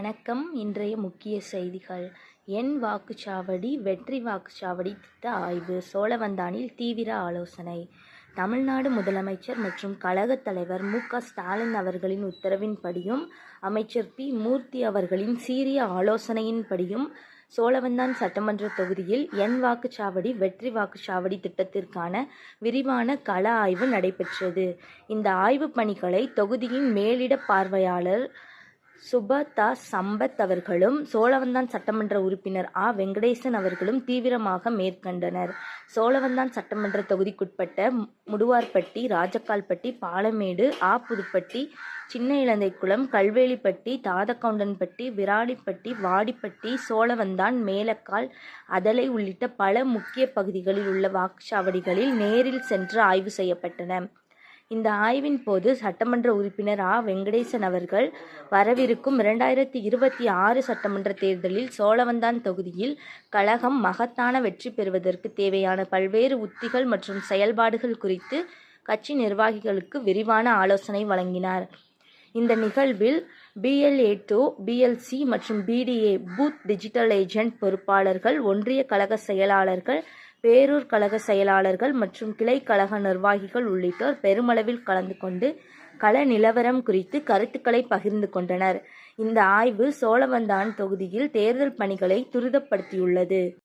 வணக்கம். இன்றைய முக்கிய செய்திகள். என் வாக்குச்சாவடி வெற்றி வாக்குச்சாவடி திட்ட ஆய்வு. சோழவந்தானில் தீவிர ஆலோசனை. தமிழ்நாடு முதலமைச்சர் மற்றும் கழக தலைவர் மு.க. ஸ்டாலின் அவர்களின் உத்தரவின்படியும் அமைச்சர் பி. மூர்த்தி அவர்களின் சீரிய ஆலோசனையின்படியும் சோழவந்தான் சட்டமன்ற தொகுதியில் என் வாக்குச்சாவடி வெற்றி வாக்குச்சாவடி திட்டத்திற்கான விரிவான கள ஆய்வு நடைபெற்றது. இந்த ஆய்வுப் பணிகளை தொகுதியின் மேலிட பார்வையாளர் சுபதா சம்பத் அவர்களும் சோழவந்தான் சட்டமன்ற உறுப்பினர் ஆ. வெங்கடேசன் அவர்களும் தீவிரமாக மேற்கொண்டனர். சோழவந்தான் சட்டமன்ற தொகுதிக்குட்பட்ட முடுவார்பட்டி, ராஜக்கால்பட்டி, பாலமேடு, ஆ. புதுப்பட்டி, சின்ன இலந்தைக்குளம், கல்வேலிப்பட்டி, தாதகவுண்டன்பட்டி, விராலிப்பட்டி, வாடிப்பட்டி, சோழவந்தான், மேலக்கால், அதலை உள்ளிட்ட பல முக்கிய பகுதிகளில் உள்ள வாக்குச்சாவடிகளில் நேரில் சென்று ஆய்வு செய்யப்பட்டன. இந்த ஆய்வின் போது சட்டமன்ற உறுப்பினர் ஆ. வெங்கடேசன் அவர்கள் வரவிருக்கும் 2026 சட்டமன்ற தேர்தலில் சோழவந்தான் தொகுதியில் கழகம் மகத்தான வெற்றி பெறுவதற்கு தேவையான பல்வேறு உத்திகள் மற்றும் செயல்பாடுகள் குறித்து கட்சி நிர்வாகிகளுக்கு விரிவான ஆலோசனை வழங்கினார். இந்த நிகழ்வில் BLA2, BLC மற்றும் BDA பூத் டிஜிட்டல் ஏஜென்ட் பொறுப்பாளர்கள், ஒன்றிய கழக செயலாளர்கள், பேரூர் கழக செயலாளர்கள் மற்றும் கிளை கழக நிர்வாகிகள் உள்ளிட்டோர் பெருமளவில் கலந்து கொண்டு கள நிலவரம் குறித்து கருத்துக்களை பகிர்ந்து கொண்டனர். இந்த ஆய்வு சோழவந்தான் தொகுதியில் தேர்தல் பணிகளை துரிதப்படுத்தியுள்ளது.